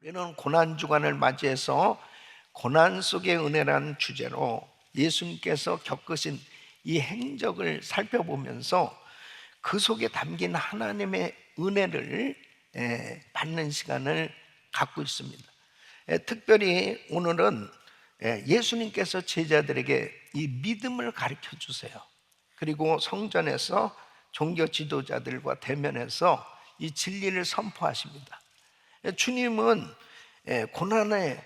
우리는 고난 주간을 맞이해서 고난 속의 은혜라는 주제로 예수님께서 겪으신 이 행적을 살펴보면서 그 속에 담긴 하나님의 은혜를 받는 시간을 갖고 있습니다. 특별히 오늘은 예수님께서 제자들에게 이 믿음을 가르쳐 주세요. 그리고 성전에서 종교 지도자들과 대면해서 이 진리를 선포하십니다. 주님은 고난의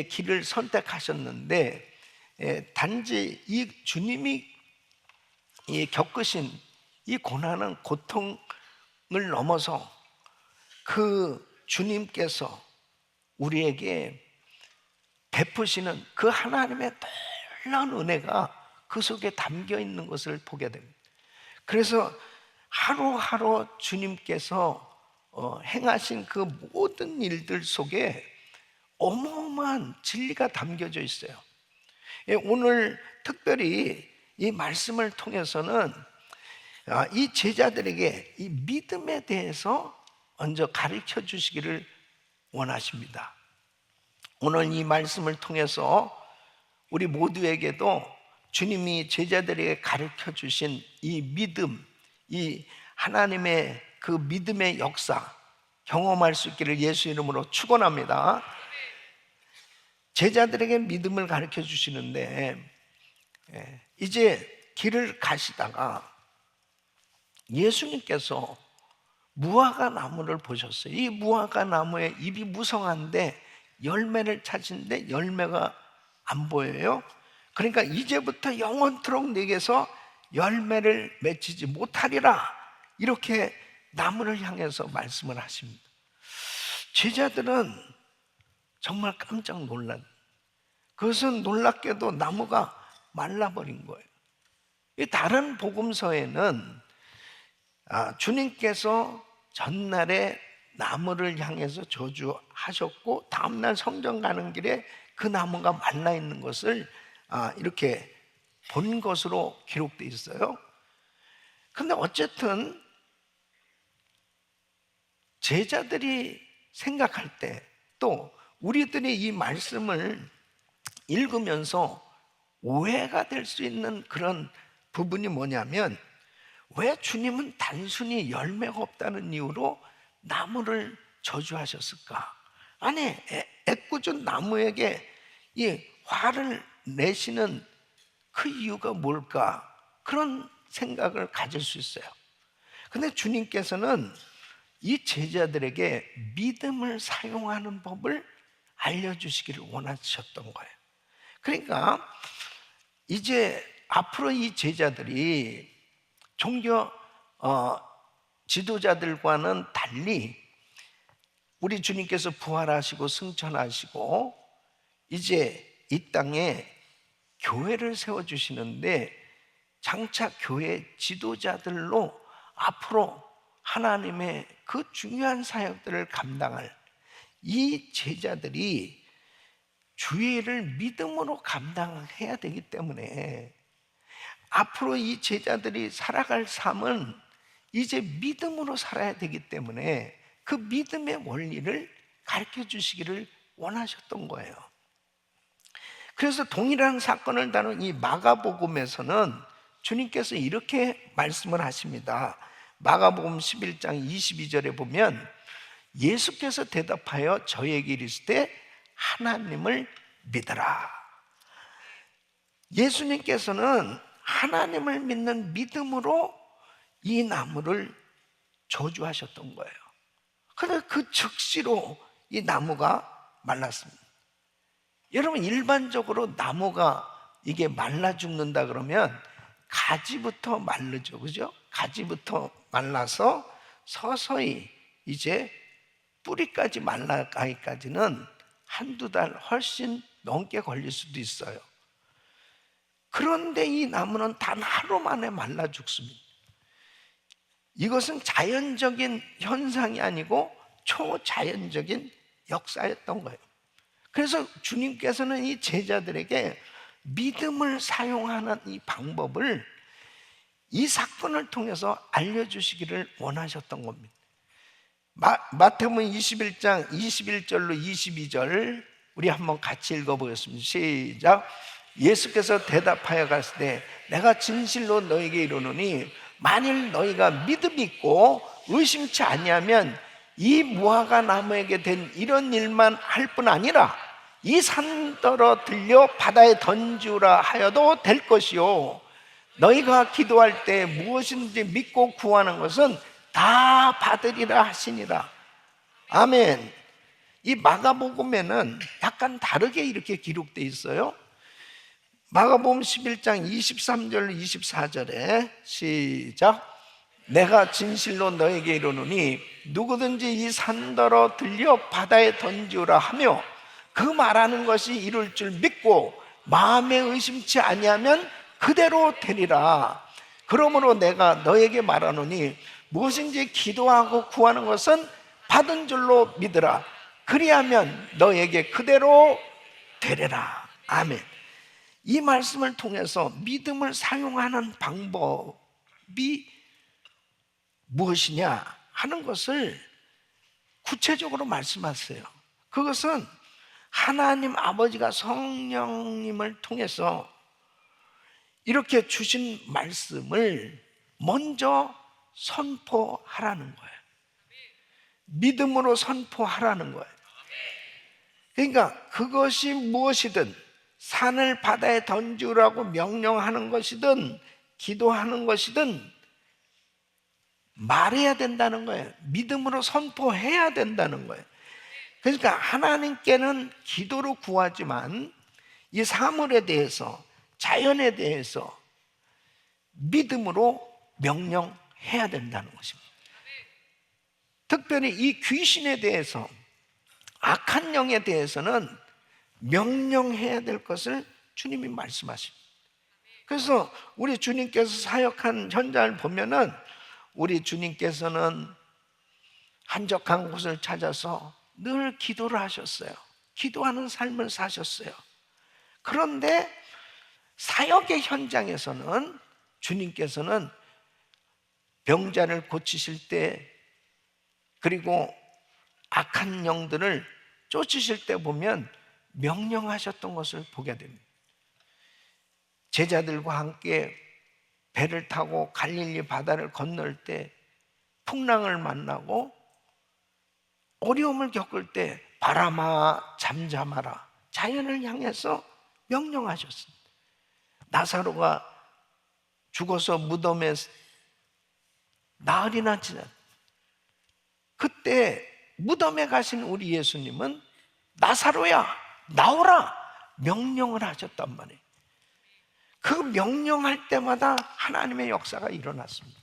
길을 선택하셨는데 단지 이 주님이 겪으신 이 고난은 고통을 넘어서 그 주님께서 우리에게 베푸시는 그 하나님의 놀라운 은혜가 그 속에 담겨 있는 것을 보게 됩니다. 그래서 하루하루 주님께서 행하신 그 모든 일들 속에 어마어마한 진리가 담겨져 있어요. 오늘 특별히 이 말씀을 통해서는 이 제자들에게 이 믿음에 대해서 먼저 가르쳐 주시기를 원하십니다. 오늘 이 말씀을 통해서 우리 모두에게도 주님이 제자들에게 가르쳐 주신 이 믿음, 이 하나님의 그 믿음의 역사 경험할 수 있기를 예수 이름으로 축원합니다. 제자들에게 믿음을 가르쳐 주시는데 이제 길을 가시다가 예수님께서 무화과 나무를 보셨어요. 이 무화과 나무의 잎이 무성한데 열매를 찾는데 열매가 안 보여요. 그러니까 이제부터 영원토록 내게서 열매를 맺히지 못하리라, 이렇게 나무를 향해서 말씀을 하십니다. 제자들은 정말 깜짝 놀란, 그것은 놀랍게도 나무가 말라버린 거예요. 다른 복음서에는 주님께서 전날에 나무를 향해서 저주하셨고 다음날 성전 가는 길에 그 나무가 말라 있는 것을 이렇게 본 것으로 기록되어 있어요. 근데 어쨌든 제자들이 생각할 때, 또 우리들이 이 말씀을 읽으면서 오해가 될 수 있는 그런 부분이 뭐냐면, 왜 주님은 단순히 열매가 없다는 이유로 나무를 저주하셨을까? 아니, 애꿎은 나무에게 이 화를 내시는 그 이유가 뭘까? 그런 생각을 가질 수 있어요. 근데 주님께서는 이 제자들에게 믿음을 사용하는 법을 알려주시기를 원하셨던 거예요. 그러니까 이제 앞으로 이 제자들이 종교 지도자들과는 달리 우리 주님께서 부활하시고 승천하시고 이제 이 땅에 교회를 세워주시는데, 장차 교회 지도자들로 앞으로 하나님의 그 중요한 사역들을 감당할 이 제자들이 주의를 믿음으로 감당해야 되기 때문에 앞으로 이 제자들이 살아갈 삶은 이제 믿음으로 살아야 되기 때문에 그 믿음의 원리를 가르쳐 주시기를 원하셨던 거예요. 그래서 동일한 사건을 다룬 이 마가복음에서는 주님께서 이렇게 말씀을 하십니다. 마가복음 11장 22절에 보면 예수께서 대답하여 저에게 이르시되 하나님을 믿어라. 예수님께서는 하나님을 믿는 믿음으로 이 나무를 저주하셨던 거예요. 그런데 그 즉시로 이 나무가 말랐습니다. 여러분, 일반적으로 나무가 이게 말라 죽는다 그러면 가지부터 마르죠, 그죠? 가지부터 말라서 서서히 이제 뿌리까지 말라가기까지는 한두 달 훨씬 넘게 걸릴 수도 있어요. 그런데 이 나무는 단 하루 만에 말라 죽습니다. 이것은 자연적인 현상이 아니고 초자연적인 역사였던 거예요. 그래서 주님께서는 이 제자들에게 믿음을 사용하는 이 방법을 이 사건을 통해서 알려주시기를 원하셨던 겁니다. 마태복음 21장 21절로 22절 우리 한번 같이 읽어보겠습니다. 시작. 예수께서 대답하여 가시되 내가 진실로 너에게 이르노니 만일 너희가 믿음이 있고 의심치 아니하면 이 무화과 나무에게 된 이런 일만 할 뿐 아니라 이 산더러 들려 바다에 던지우라 하여도 될 것이요 너희가 기도할 때 무엇인지 믿고 구하는 것은 다 받으리라 하시니라. 아멘. 이 마가복음에는 약간 다르게 이렇게 기록되어 있어요. 마가복음 11장 23절 24절에 시작. 내가 진실로 너에게 이르노니 누구든지 이 산더러 들려 바다에 던지우라 하며 그 말하는 것이 이룰 줄 믿고 마음에 의심치 아니하면 그대로 되리라. 그러므로 내가 너에게 말하노니 무엇인지 기도하고 구하는 것은 받은 줄로 믿으라. 그리하면 너에게 그대로 되리라. 아멘. 이 말씀을 통해서 믿음을 사용하는 방법이 무엇이냐 하는 것을 구체적으로 말씀하세요. 그것은 하나님 아버지가 성령님을 통해서 이렇게 주신 말씀을 먼저 선포하라는 거예요. 믿음으로 선포하라는 거예요. 그러니까 그것이 무엇이든 산을 바다에 던지라고 명령하는 것이든 기도하는 것이든 말해야 된다는 거예요. 믿음으로 선포해야 된다는 거예요. 그러니까 하나님께는 기도로 구하지만 이 사물에 대해서 자연에 대해서 믿음으로 명령해야 된다는 것입니다. 특별히 이 귀신에 대해서 악한 영에 대해서는 명령해야 될 것을 주님이 말씀하십니다. 그래서 우리 주님께서 사역한 현장을 보면은 우리 주님께서는 한적한 곳을 찾아서 늘 기도를 하셨어요. 기도하는 삶을 사셨어요. 그런데 사역의 현장에서는 주님께서는 병자를 고치실 때 그리고 악한 영들을 쫓으실 때 보면 명령하셨던 것을 보게 됩니다. 제자들과 함께 배를 타고 갈릴리 바다를 건널 때 풍랑을 만나고 어려움을 겪을 때 바람아 잠잠하라 자연을 향해서 명령하셨습니다. 나사로가 죽어서 무덤에 나흘이나 지났 그때 무덤에 가신 우리 예수님은 나사로야 나오라 명령을 하셨단 말이에요. 그 명령할 때마다 하나님의 역사가 일어났습니다.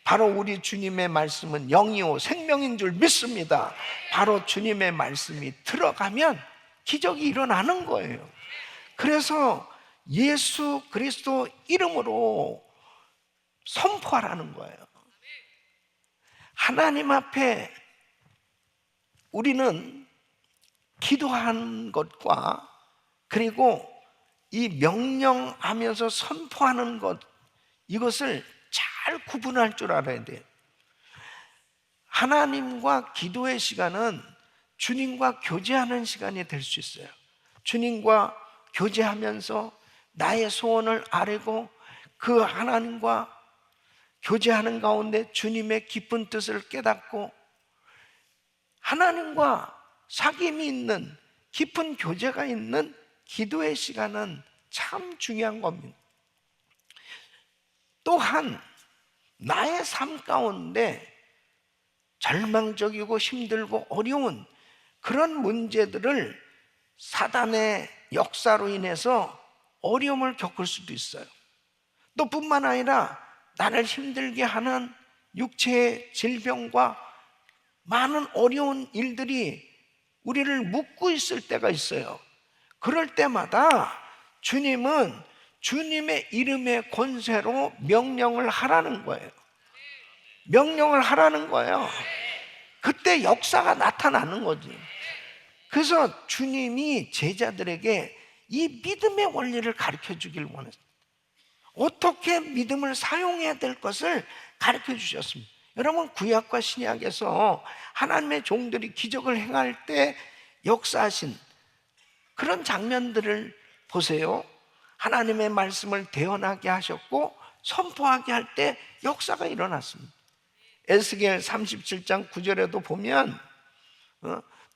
바로 우리 주님의 말씀은 영이요 생명인 줄 믿습니다. 바로 주님의 말씀이 들어가면 기적이 일어나는 거예요. 그래서 예수 그리스도 이름으로 선포하라는 거예요. 하나님 앞에 우리는 기도하는 것과 그리고 이 명령하면서 선포하는 것 이것을 잘 구분할 줄 알아야 돼요. 하나님과 기도의 시간은 주님과 교제하는 시간이 될 수 있어요. 주님과 교제하면서 나의 소원을 아뢰고 그 하나님과 교제하는 가운데 주님의 깊은 뜻을 깨닫고 하나님과 사귐이 있는 깊은 교제가 있는 기도의 시간은 참 중요한 겁니다. 또한 나의 삶 가운데 절망적이고 힘들고 어려운 그런 문제들을 사단의 역사로 인해서 어려움을 겪을 수도 있어요. 또 뿐만 아니라 나를 힘들게 하는 육체의 질병과 많은 어려운 일들이 우리를 묶고 있을 때가 있어요. 그럴 때마다 주님은 주님의 이름의 권세로 명령을 하라는 거예요. 명령을 하라는 거예요. 그때 역사가 나타나는 거지. 그래서 주님이 제자들에게 이 믿음의 원리를 가르쳐 주길 원했어요. 어떻게 믿음을 사용해야 될 것을 가르쳐 주셨습니다. 여러분, 구약과 신약에서 하나님의 종들이 기적을 행할 때 역사하신 그런 장면들을 보세요. 하나님의 말씀을 대언하게 하셨고 선포하게 할 때 역사가 일어났습니다. 에스겔 37장 9절에도 보면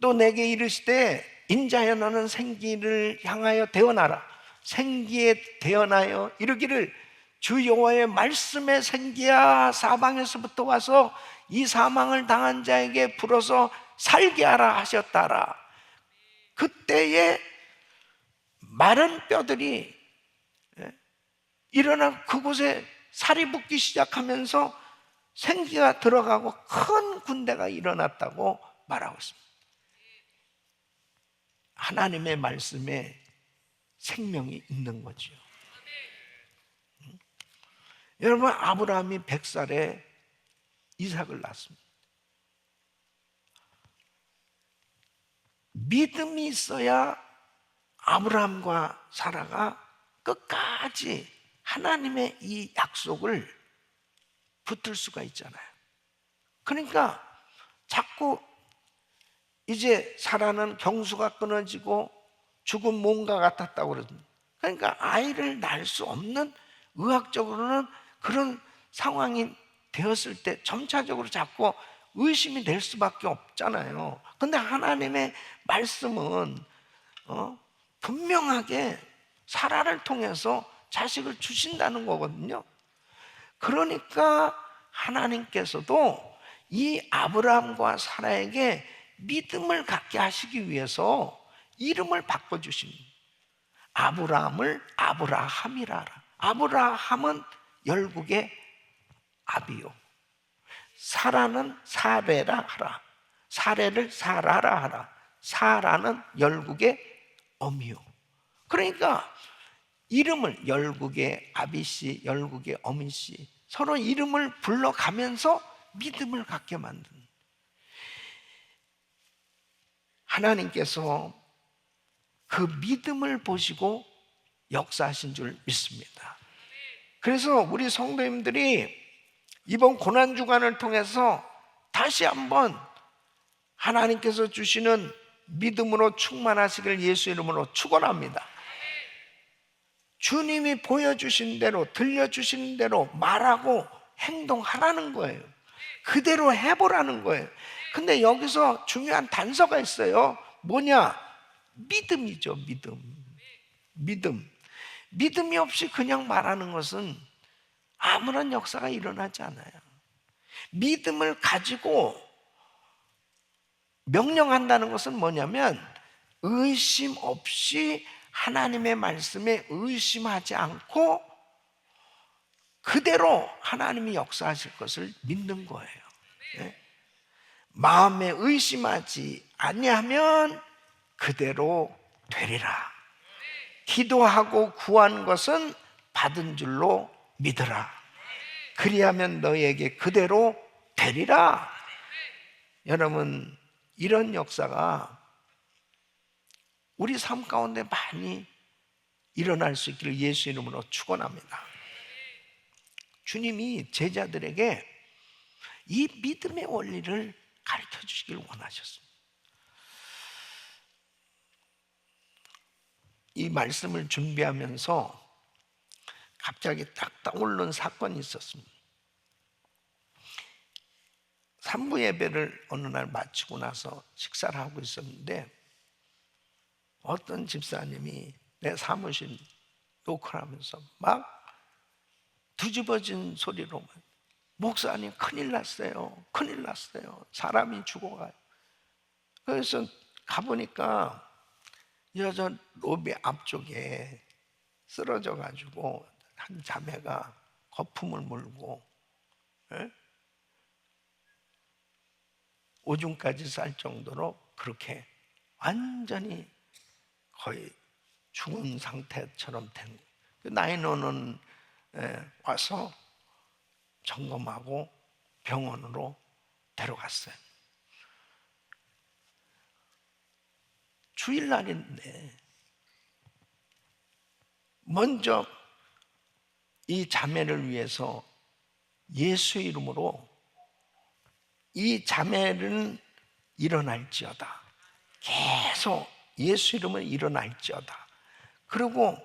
또 내게 이르시되 인자여 너는 생기를 향하여 대언하라. 생기에 대언하여 이르기를 주 여호와의 말씀에 생기야 사방에서부터 와서 이 사망을 당한 자에게 불어서 살게 하라 하셨다라. 그때에 마른 뼈들이 일어나 그곳에 살이 붙기 시작하면서 생기가 들어가고 큰 군대가 일어났다고 말하고 있습니다. 하나님의 말씀에 생명이 있는 거죠. 여러분, 아브라함이 100살에 이삭을 낳았습니다. 믿음이 있어야 아브라함과 사라가 끝까지 하나님의 이 약속을 붙들 수가 있잖아요. 그러니까 자꾸 이제 사라는 경수가 끊어지고 죽은 몸과 같았다고 그러거든요. 그러니까 아이를 낳을 수 없는, 의학적으로는 그런 상황이 되었을 때 점차적으로 자꾸 의심이 될 수밖에 없잖아요. 근데 하나님의 말씀은 분명하게 사라를 통해서 자식을 주신다는 거거든요. 그러니까 하나님께서도 이 아브라함과 사라에게 믿음을 갖게 하시기 위해서 이름을 바꿔주십니다. 아브라함을 아브라함이라 하라. 아브라함은 열국의 아비요, 사라는 사레라 하라. 사레를 사라라 하라. 사라는 열국의 어미요. 그러니까 이름을, 열국의 아비씨, 열국의 어미씨, 서로 이름을 불러가면서 믿음을 갖게 만든, 하나님께서 그 믿음을 보시고 역사하신 줄 믿습니다. 그래서 우리 성도님들이 이번 고난주간을 통해서 다시 한번 하나님께서 주시는 믿음으로 충만하시길 예수 이름으로 축원합니다. 주님이 보여주신 대로, 들려주신 대로 말하고 행동하라는 거예요. 그대로 해보라는 거예요. 근데 여기서 중요한 단서가 있어요. 뭐냐? 믿음이죠. 믿음. 믿음이 없이 그냥 말하는 것은 아무런 역사가 일어나지 않아요. 믿음을 가지고 명령한다는 것은 뭐냐면 의심 없이 하나님의 말씀에 의심하지 않고 그대로 하나님이 역사하실 것을 믿는 거예요. 네? 마음에 의심하지 아니하면 그대로 되리라. 기도하고 구한 것은 받은 줄로 믿으라. 그리하면 너희에게 그대로 되리라. 여러분, 이런 역사가 우리 삶 가운데 많이 일어날 수 있기를 예수 이름으로 축원합니다. 주님이 제자들에게 이 믿음의 원리를 가르쳐 주시길 원하셨습니다. 이 말씀을 준비하면서 갑자기 딱 떠오른 사건이 있었습니다. 3부 예배를 어느 날 마치고 나서 식사를 하고 있었는데 어떤 집사님이 내 사무실 노크를 하면서 막 뒤집어진 소리로 목사님 큰일 났어요. 큰일 났어요. 사람이 죽어가요. 그래서 가보니까 여자 로비 앞쪽에 쓰러져 가지고 한 자매가 거품을 물고 오줌까지 쌀 정도로 그렇게 완전히 거의 죽은 상태처럼 된 거예요. 911 와서 점검하고 병원으로 데려갔어요. 주일날인데 먼저 이 자매를 위해서 예수 이름으로 이 자매는 일어날지어다. 계속 예수 이름은 일어날지어다. 그리고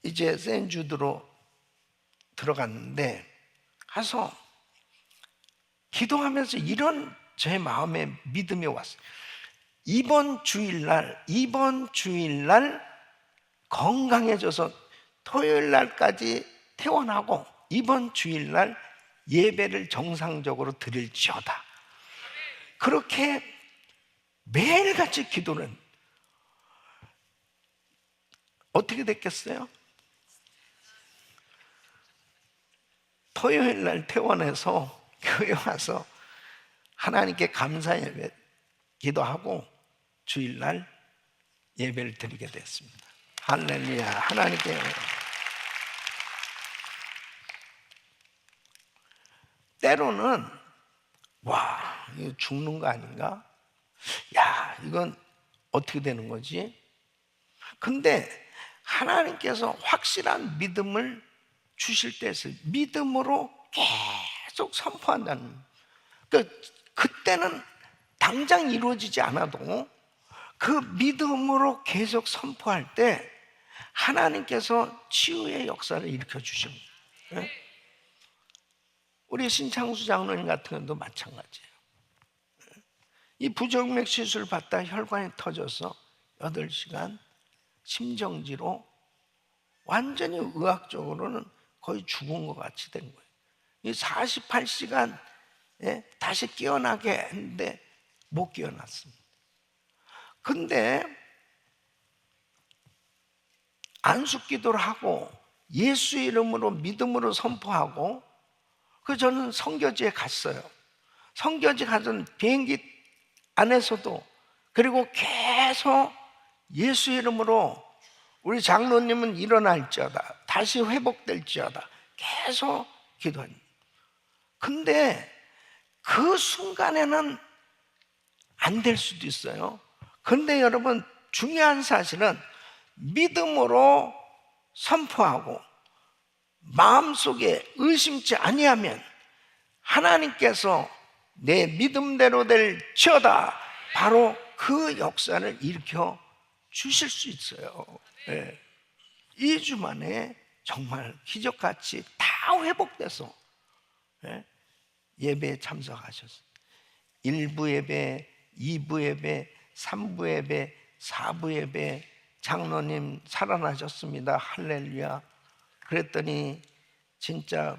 이제 센주드로 들어갔는데 가서 기도하면서 이런 제 마음에 믿음이 왔어요. 이번 주일날 건강해져서 토요일날까지 퇴원하고 이번 주일날 예배를 정상적으로 드릴지어다. 그렇게 매일같이 기도는 어떻게 됐겠어요? 토요일날 퇴원해서 교회 와서 하나님께 감사 예배 기도하고 주일날 예배를 드리게 됐습니다. 할렐루야. 하나님께 때로는 와, 이거 죽는 거 아닌가? 야, 이건 어떻게 되는 거지? 근데 하나님께서 확실한 믿음을 주실 때 믿음으로 계속 선포한다는, 그때는 당장 이루어지지 않아도 그 믿음으로 계속 선포할 때 하나님께서 치유의 역사를 일으켜 주십니다. 우리 신창수 장로님 같은 경우도 마찬가지예요. 이 부정맥 시술 받다 혈관이 터져서 8시간 심정지로 완전히 의학적으로는 거의 죽은 것 같이 된 거예요. 이 48시간 다시 깨어나게 했는데 못 깨어났습니다. 근데 안수기도를 하고 예수 이름으로 믿음으로 선포하고 저는 선교지에 갔어요. 선교지 가서 비행기 안에서도 그리고 계속 예수 이름으로 우리 장로님은 일어날지어다, 다시 회복될지어다 계속 기도합니다. 근데 그 순간에는 안 될 수도 있어요. 근데 여러분 중요한 사실은 믿음으로 선포하고 마음속에 의심치 아니하면 하나님께서 내 믿음대로 될지어다 바로 그 역사를 일으켜 주실 수 있어요. 2주 만에 정말 기적같이 다 회복돼서 예배에 참석하셨어요. 1부 예배, 2부 예배, 3부 예배, 4부 예배 장로님 살아나셨습니다. 할렐루야. 그랬더니 진짜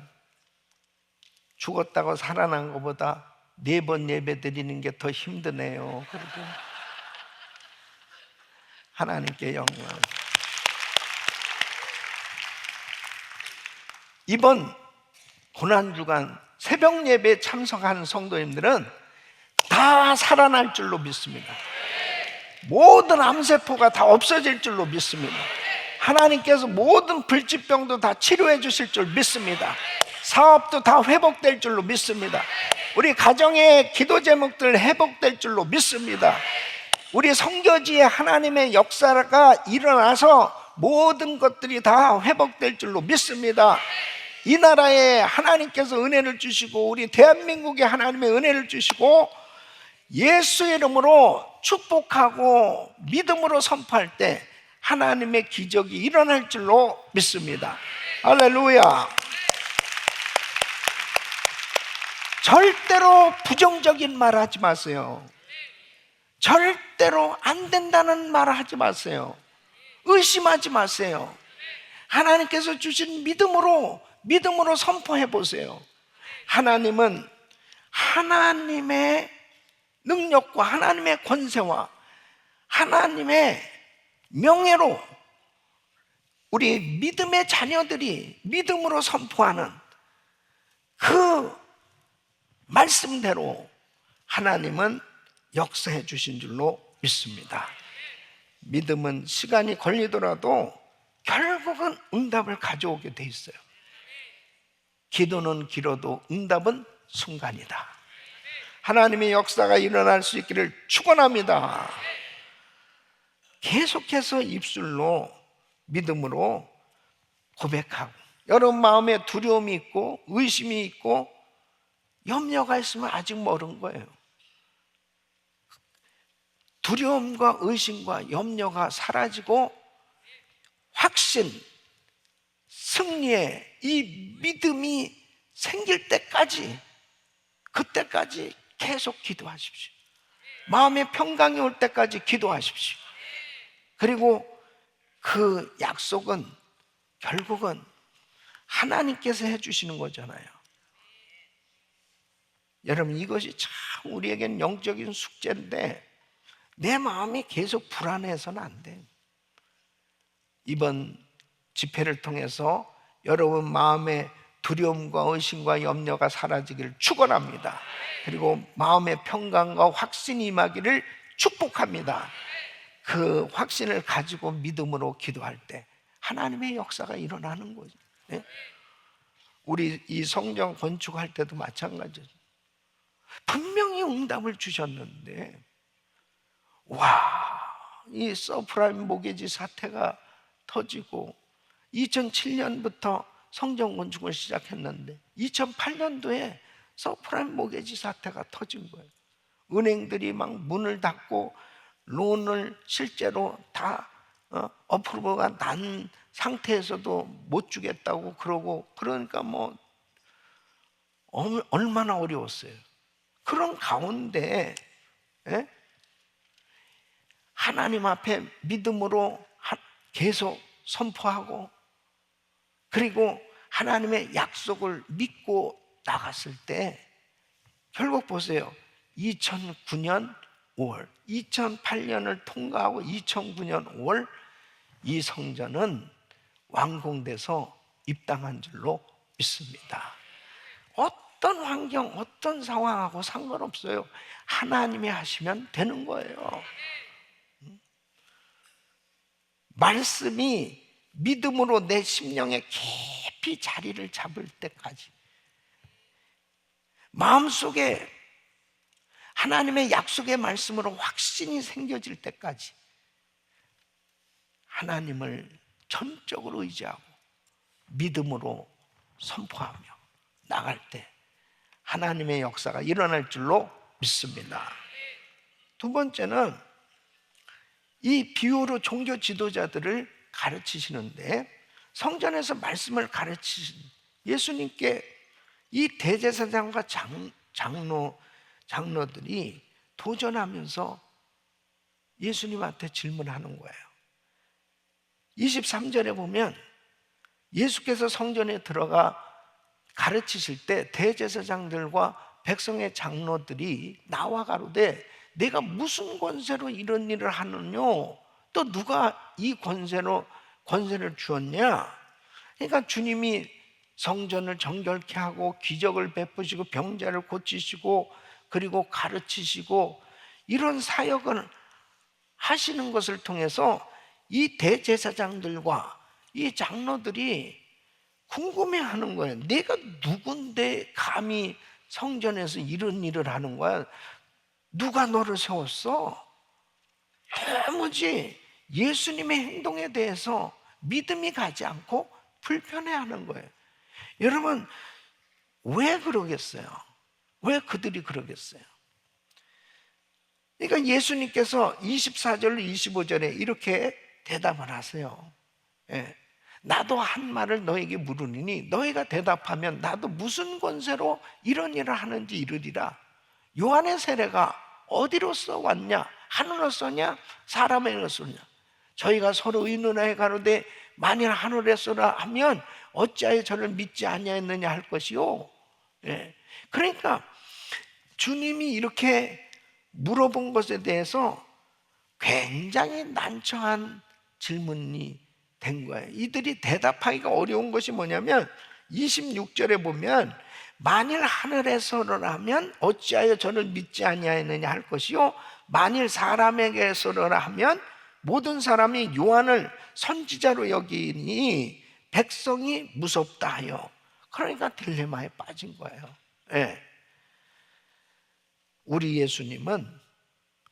죽었다고 살아난 것보다 4번 예배 드리는 게 더 힘드네요. 그리고 하나님께 영광. 이번 고난주간 새벽 예배에 참석하는 성도님들은 다 살아날 줄로 믿습니다. 모든 암세포가 다 없어질 줄로 믿습니다. 하나님께서 모든 불치병도 다 치료해 주실 줄 믿습니다. 사업도 다 회복될 줄로 믿습니다. 우리 가정의 기도 제목들 회복될 줄로 믿습니다. 우리 선교지에 하나님의 역사가 일어나서 모든 것들이 다 회복될 줄로 믿습니다. 이 나라에 하나님께서 은혜를 주시고 우리 대한민국에 하나님의 은혜를 주시고 예수 이름으로 축복하고 믿음으로 선포할 때 하나님의 기적이 일어날 줄로 믿습니다. 할렐루야. 절대로 부정적인 말 하지 마세요. 절대로 안 된다는 말 하지 마세요. 의심하지 마세요. 하나님께서 주신 믿음으로 선포해 보세요. 하나님은 하나님의 능력과 하나님의 권세와 하나님의 명예로 우리 믿음의 자녀들이 믿음으로 선포하는 그 말씀대로 하나님은 역사해 주신 줄로 믿습니다. 믿음은 시간이 걸리더라도 결국은 응답을 가져오게 돼 있어요. 기도는 길어도 응답은 순간이다. 하나님의 역사가 일어날 수 있기를 축원합니다. 계속해서 입술로 믿음으로 고백하고 여러분 마음에 두려움이 있고 의심이 있고 염려가 있으면 아직 멀은 거예요. 두려움과 의심과 염려가 사라지고 확신, 승리의 이 믿음이 생길 때까지, 그때까지 계속 기도하십시오. 마음의 평강이 올 때까지 기도하십시오. 그리고 그 약속은 결국은 하나님께서 해주시는 거잖아요. 여러분, 이것이 참 우리에겐 영적인 숙제인데 내 마음이 계속 불안해서는 안 돼요. 이번 집회를 통해서 여러분 마음의 두려움과 의심과 염려가 사라지기를 축원합니다. 그리고 마음의 평강과 확신이 임하기를 축복합니다. 그 확신을 가지고 믿음으로 기도할 때 하나님의 역사가 일어나는 거죠. 네? 우리 이 성전 건축할 때도 마찬가지죠. 분명히 응답을 주셨는데 이 서프라임 모기지 사태가 터지고 2007년부터 성전 건축을 시작했는데 2008년도에 서프라임 모기지 사태가 터진 거예요. 은행들이 막 문을 닫고 론을 실제로 다 어프로브가 난 상태에서도 못 주겠다고 그러고, 그러니까 뭐 얼마나 어려웠어요. 그런 가운데 하나님 앞에 믿음으로 계속 선포하고, 그리고 하나님의 약속을 믿고 나갔을 때 결국 보세요. 2009년 5월, 2008년을 통과하고 2009년 5월 이 성전은 완공돼서 입당한 줄로 믿습니다. 어떤 환경, 어떤 상황하고 상관없어요. 하나님이 하시면 되는 거예요. 말씀이 믿음으로 내 심령에 깊이 자리를 잡을 때까지, 마음속에 하나님의 약속의 말씀으로 확신이 생겨질 때까지 하나님을 전적으로 의지하고 믿음으로 선포하며 나갈 때 하나님의 역사가 일어날 줄로 믿습니다. 두 번째는 이 비유로 종교 지도자들을 가르치시는데, 성전에서 말씀을 가르치신 예수님께 이 대제사장과 장로들이 도전하면서 예수님한테 질문하는 거예요. 23절에 보면 예수께서 성전에 들어가 가르치실 때 대제사장들과 백성의 장로들이 나와 가로되 내가 무슨 권세로 이런 일을 하느냐, 또 누가 이 권세를 주었냐. 그러니까 주님이 성전을 정결케 하고 기적을 베푸시고 병자를 고치시고 그리고 가르치시고 이런 사역을 하시는 것을 통해서 이 대제사장들과 이 장로들이 궁금해하는 거예요. 내가 누군데 감히 성전에서 이런 일을 하는 거야? 누가 너를 세웠어? 도무지 예수님의 행동에 대해서 믿음이 가지 않고 불편해하는 거예요. 여러분, 왜 그러겠어요? 왜 그들이 그러겠어요? 그러니까 예수님께서 24절로 25절에 이렇게 대답을 하세요. 나도 한 말을 너에게 물으니 너희가 대답하면 나도 무슨 권세로 이런 일을 하는지 이르리라. 요한의 세례가 어디로서 왔냐? 하늘로서냐? 사람에게로서냐? 저희가 서로 의논하여 가로되 만일 하늘에서라 하면 어찌하여 저를 믿지 아니하였느냐 할 것이요. 그러니까 주님이 이렇게 물어본 것에 대해서 굉장히 난처한 질문이 된 거예요. 이들이 대답하기가 어려운 것이 뭐냐면 26절에 보면 만일 하늘에서라면 어찌하여 저를 믿지 아니하였느냐 할 것이요, 만일 사람에게서라 하면 모든 사람이 요한을 선지자로 여기니 백성이 무섭다 하여. 그러니까 딜레마에 빠진 거예요. 우리 예수님은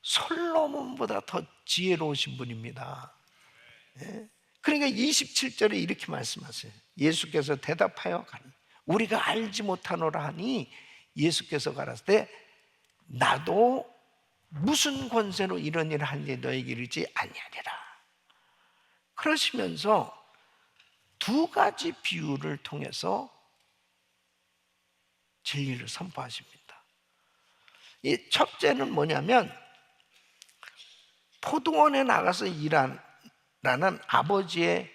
솔로몬보다 더 지혜로우신 분입니다. 그러니까 27절에 이렇게 말씀하세요. 예수께서 대답하여 가니 우리가 알지 못하노라 하니 예수께서 가라사대 때 나도 무슨 권세로 이런 일을 하는지 너에게 이르지 아니하리라. 그러시면서 두 가지 비유를 통해서 진리를 선포하십니다. 이 첫째는 뭐냐면 포도원에 나가서 일하라는 아버지의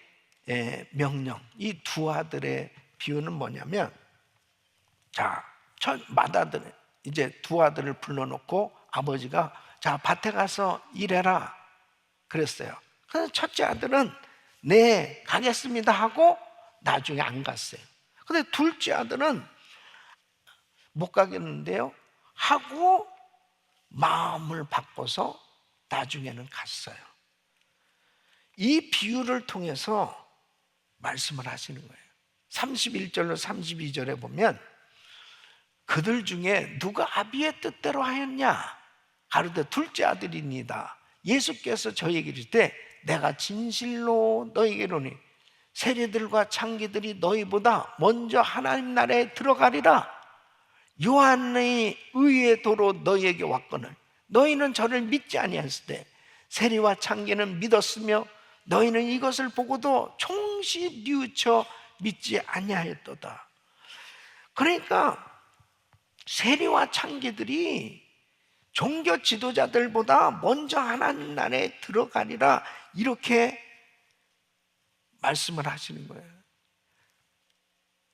명령. 이 두 아들의 비유는 뭐냐면, 자, 첫 맏아들 이제 두 아들을 불러놓고 아버지가 자 밭에 가서 일해라 그랬어요. 그래서 첫째 아들은 네 가겠습니다 하고 나중에 안 갔어요. 근데 둘째 아들은 못 가겠는데요 하고 마음을 바꿔서 나중에는 갔어요. 이 비유를 통해서 말씀을 하시는 거예요. 31절로 32절에 보면 그들 중에 누가 아비의 뜻대로 하였냐? 가로되 둘째 아들입니다. 예수께서 저에게 이르시되 내가 진실로 너에게 이르노니 세리들과 창기들이 너희보다 먼저 하나님 나라에 들어가리라. 요한의 의의 도로 너희에게 왔거늘 너희는 저를 믿지 아니하였을 때 세리와 창기는 믿었으며 너희는 이것을 보고도 총시 뉘우쳐 믿지 아니하였도다. 그러니까 세리와 창기들이 종교 지도자들보다 먼저 하나님 나라에 들어가리라 이렇게 말씀을 하시는 거예요.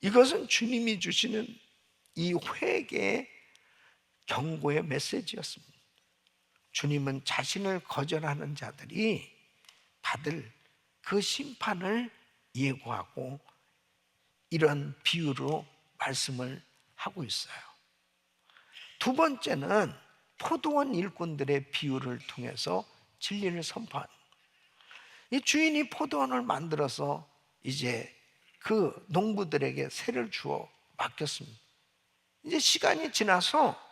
이것은 주님이 주시는 이 회개의 경고의 메시지였습니다. 주님은 자신을 거절하는 자들이 받을 그 심판을 예고하고 이런 비유로 말씀을 하고 있어요. 두 번째는 포도원 일꾼들의 비유를 통해서 진리를 선포하는 거예요. 이 주인이 포도원을 만들어서 이제 그 농부들에게 세를 주어 맡겼습니다. 이제 시간이 지나서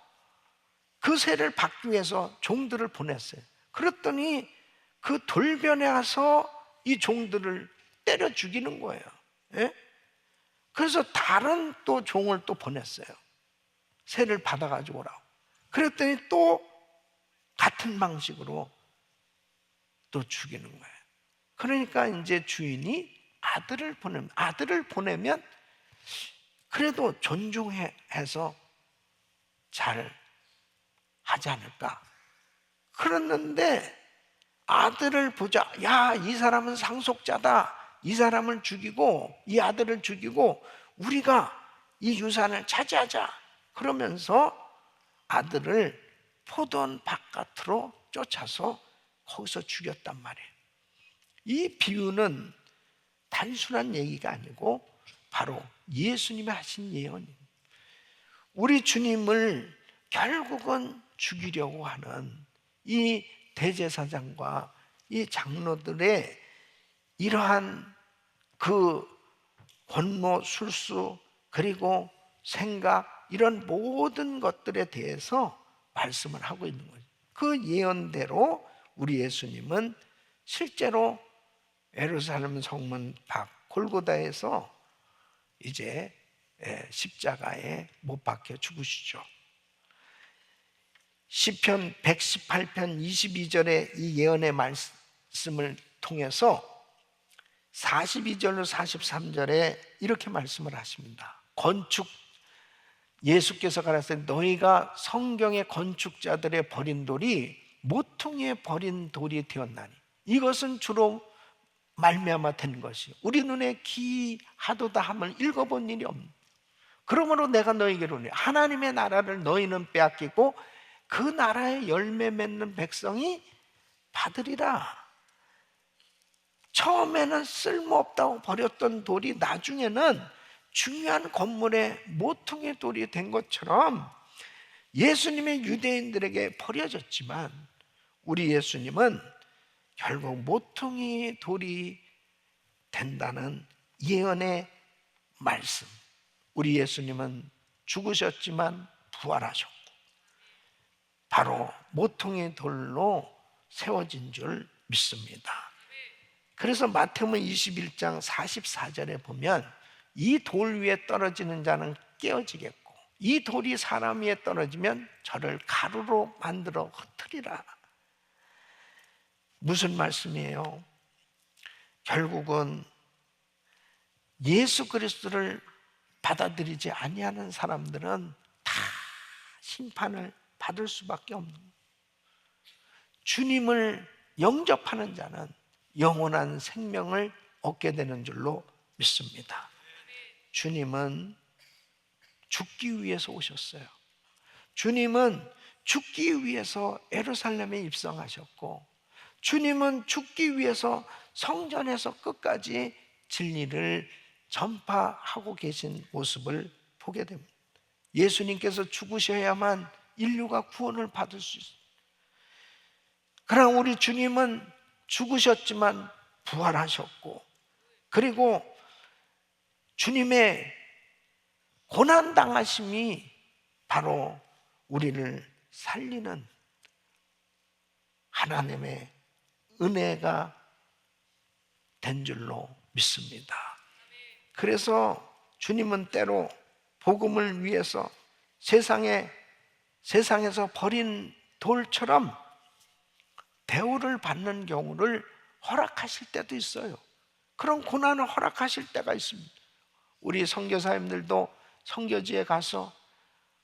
그 세를 받기 위해서 종들을 보냈어요. 그랬더니 그 돌변에 와서 이 종들을 때려 죽이는 거예요. 예? 그래서 다른 또 종을 또 보냈어요. 세를 받아가지고 오라고. 그랬더니 또 같은 방식으로 또 죽이는 거예요. 그러니까 이제 주인이 아들을 보내면 그래도 존중해서 잘 하지 않을까. 그랬는데 아들을 보자. 야, 이 사람은 상속자다. 이 사람을 죽이고 이 아들을 죽이고 우리가 이 유산을 차지하자. 그러면서 아들을 포도원 바깥으로 쫓아서 거기서 죽였단 말이에요. 이 비유는 단순한 얘기가 아니고 바로 예수님이 하신 예언입니다. 우리 주님을 결국은 죽이려고 하는 이 대제사장과 이 장로들의 이러한 그 권모, 술수 그리고 생각 이런 모든 것들에 대해서 말씀을 하고 있는 거죠. 그 예언대로 우리 예수님은 실제로 예루살렘 성문 밖 골고다에서 이제 십자가에 못 박혀 죽으시죠. 시편 118편 22절의 이 예언의 말씀을 통해서 42절로 43절에 이렇게 말씀을 하십니다. 예수께서 가라사대 너희가 성경의 건축자들의 버린 돌이 모퉁이에 버린 돌이 되었나니 이것은 주로 말미암아 된 것이 우리 눈에 기하도다 함을 읽어본 일이 없는. 그러므로 내가 너희에게 이르노니 하나님의 나라를 너희는 빼앗기고 그 나라의 열매 맺는 백성이 받으리라. 처음에는 쓸모없다고 버렸던 돌이 나중에는 중요한 건물의 모퉁이 돌이 된 것처럼 예수님의 유대인들에게 버려졌지만 우리 예수님은 결국 모퉁이 돌이 된다는 예언의 말씀. 우리 예수님은 죽으셨지만 부활하셨고 바로 모퉁이 돌로 세워진 줄 믿습니다. 그래서 마태복음 21장 44절에 보면 이 돌 위에 떨어지는 자는 깨어지겠고 이 돌이 사람 위에 떨어지면 저를 가루로 만들어 흩으리라. 무슨 말씀이에요? 결국은 예수 그리스도를 받아들이지 아니하는 사람들은 다 심판을 받을 수밖에 없는 거예요. 주님을 영접하는 자는 영원한 생명을 얻게 되는 줄로 믿습니다. 주님은 죽기 위해서 오셨어요. 주님은 죽기 위해서 예루살렘에 입성하셨고, 주님은 죽기 위해서 성전에서 끝까지 진리를 전파하고 계신 모습을 보게 됩니다. 예수님께서 죽으셔야만 인류가 구원을 받을 수 있습니다. 그러나 우리 주님은 죽으셨지만 부활하셨고, 그리고 주님의 고난당하심이 바로 우리를 살리는 하나님의 은혜가 된 줄로 믿습니다. 그래서 주님은 때로 복음을 위해서 세상에서 버린 돌처럼 대우를 받는 경우를 허락하실 때도 있어요. 그런 고난을 허락하실 때가 있습니다. 우리 선교사님들도 선교지에 가서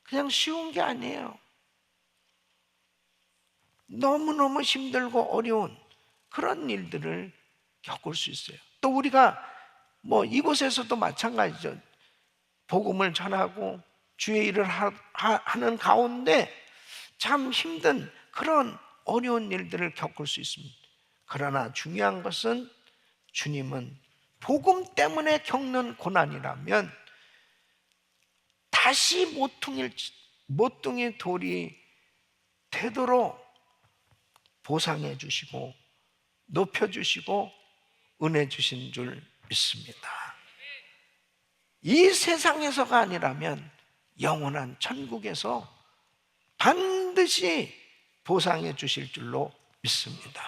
그냥 쉬운 게 아니에요. 너무너무 힘들고 어려운 그런 일들을 겪을 수 있어요. 또 우리가 이곳에서도 마찬가지죠. 복음을 전하고 주의 일을 하는 가운데 참 힘든 그런 어려운 일들을 겪을 수 있습니다. 그러나 중요한 것은 주님은 복음 때문에 겪는 고난이라면 다시 모퉁이 돌이 되도록 보상해 주시고 높여 주시고 은혜 주신 줄 믿습니다. 이 세상에서가 아니라면 영원한 천국에서 반드시 보상해 주실 줄로 믿습니다.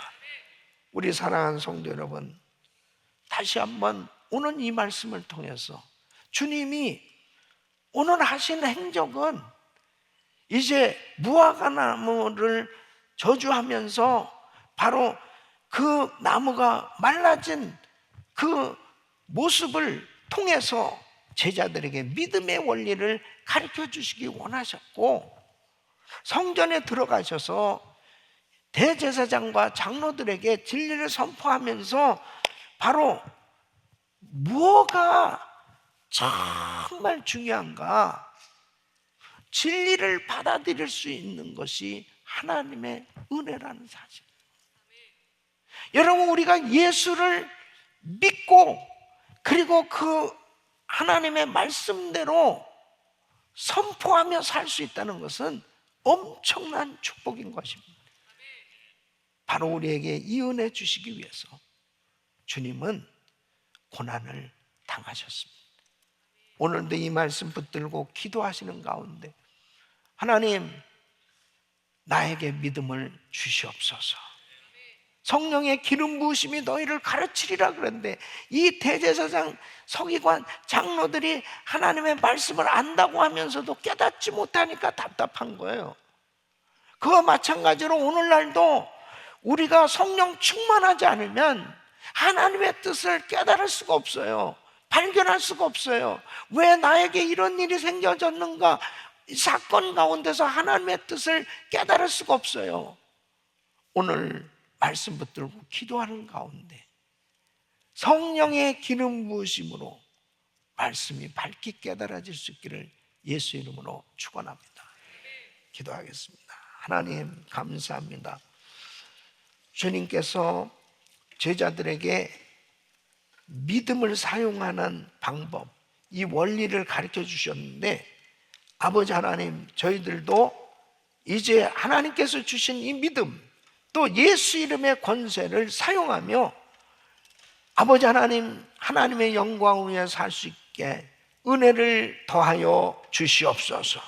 우리 사랑하는 성도 여러분, 다시 한번 오늘 이 말씀을 통해서 주님이 오늘 하신 행적은 이제 무화과나무를 저주하면서 바로 그 나무가 말라진 그 모습을 통해서 제자들에게 믿음의 원리를 가르쳐 주시기 원하셨고, 성전에 들어가셔서 대제사장과 장로들에게 진리를 선포하면서 바로 무엇가 정말 중요한가, 진리를 받아들일 수 있는 것이 하나님의 은혜라는 사실. 여러분, 우리가 예수를 믿고 그리고 그 하나님의 말씀대로 선포하며 살 수 있다는 것은 엄청난 축복인 것입니다. 바로 우리에게 이 은혜 주시기 위해서 주님은 고난을 당하셨습니다. 오늘도 이 말씀 붙들고 기도하시는 가운데 하나님, 나에게 믿음을 주시옵소서. 성령의 기름 부으심이 너희를 가르치리라 그랬는데 이 대제사장, 서기관, 장로들이 하나님의 말씀을 안다고 하면서도 깨닫지 못하니까 답답한 거예요. 그와 마찬가지로 오늘날도 우리가 성령 충만하지 않으면 하나님의 뜻을 깨달을 수가 없어요. 발견할 수가 없어요. 왜 나에게 이런 일이 생겨졌는가? 이 사건 가운데서 하나님의 뜻을 깨달을 수가 없어요. 오늘 말씀 붙들고 기도하는 가운데 성령의 기름 부으심으로 말씀이 밝게 깨달아질 수 있기를 예수 이름으로 축원합니다. 기도하겠습니다. 하나님, 감사합니다. 주님께서 제자들에게 믿음을 사용하는 방법, 이 원리를 가르쳐 주셨는데, 아버지 하나님, 저희들도 이제 하나님께서 주신 이 믿음, 또 예수 이름의 권세를 사용하며 아버지 하나님, 하나님의 영광을 위해 살 수 있게 은혜를 더하여 주시옵소서.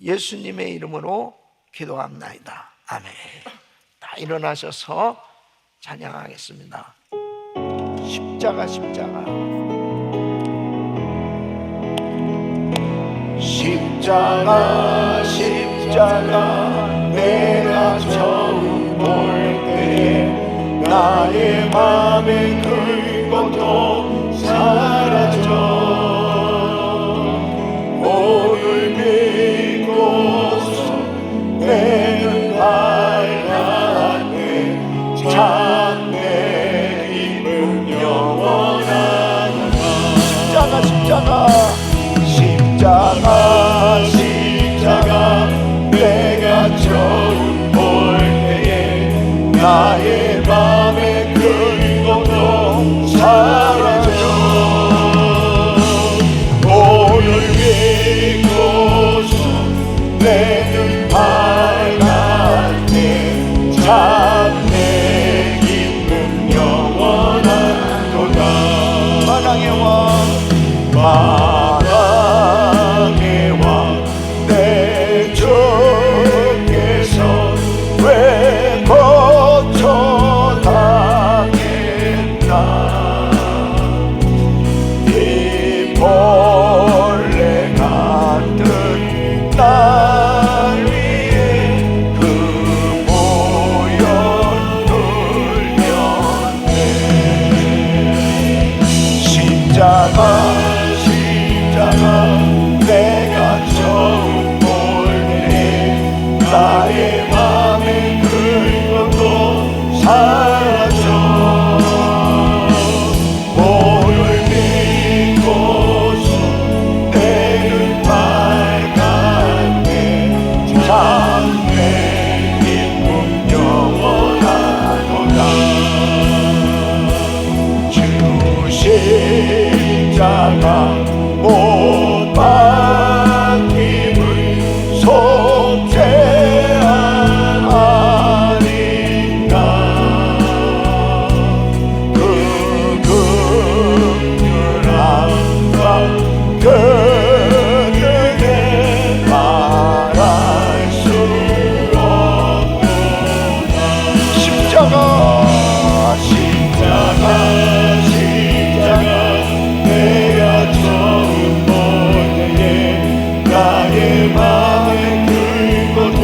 예수님의 이름으로 기도합나이다. 아멘. 다 일어나셔서 찬양하겠습니다. 십자가 십자가 십자가 십자가 내가 처음 볼 때에 나의 맘에 긁어도 사라져. 오늘 믿고서 내는 밝았네. 참내 힘은 영원하노라. 십자가 십자가 십자가 십자가 내가 처음 볼 때에 나의 맘에 긁어도 사라져. 오늘 믿고서 내 눈 밝았네. 참내 기쁨 영원하도다. 만왕의 왕 만왕의 왕 내 주께서 왜 거쳐당했나. 빗벌레 같은 날 위에 그 모연 눌렸네. 십자가 십자가 내가 처음 볼 때 나의 맘에 긁어도 사라져. 오늘 믿고서 내 눈 밝았네. 참내 기쁨 영원하도다. 주 십자가 못 박힘을 속죄한 아닌가. 그 긍휼함과 그에게 말할 수 없구나. 십자가 십자가 십자가 내가 처음 볼 때에 나의 맘에 긁어도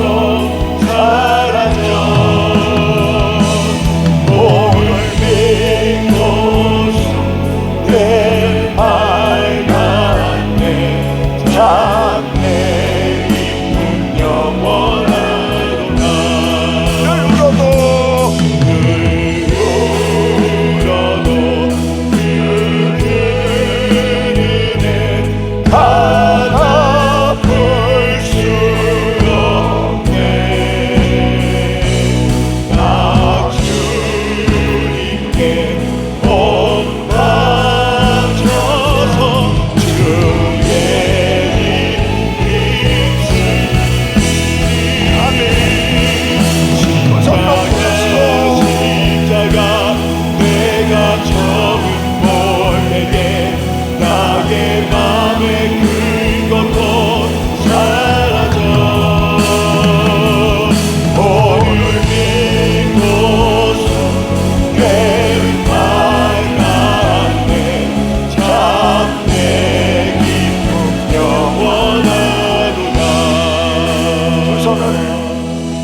사라져. 오늘 믿고서 내 밝았네. 참내 기쁨 영원하도다. 늘 울어도 하나 볼 수 없네. 나 주님께 못 바쳐서 주의 아멘. 십자가 내가 처음 볼 때에 나의 맘에 긁어도 사라져. 오늘 믿고서 내 눈 밝았네. 참내 기쁨 영원하도다. 두 손을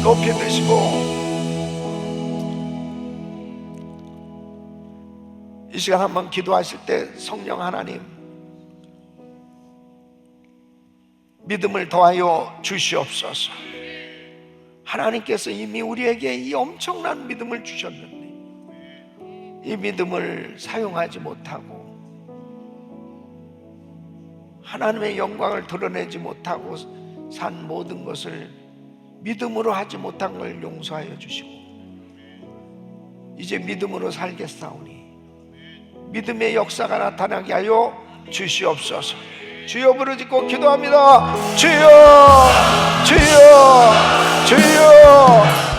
높이 드시고 이 시간 한번 기도하실 때 성령 하나님 믿음을 더하여 주시옵소서. 하나님께서 이미 우리에게 이 엄청난 믿음을 주셨는데 이 믿음을 사용하지 못하고 하나님의 영광을 드러내지 못하고 산 모든 것을 믿음으로 하지 못한 걸 용서하여 주시고 이제 믿음으로 살겠사오니 믿음의 역사가 나타나게 하여 주시옵소서. 주여 부르짖고 기도합니다. 주여 주여 주여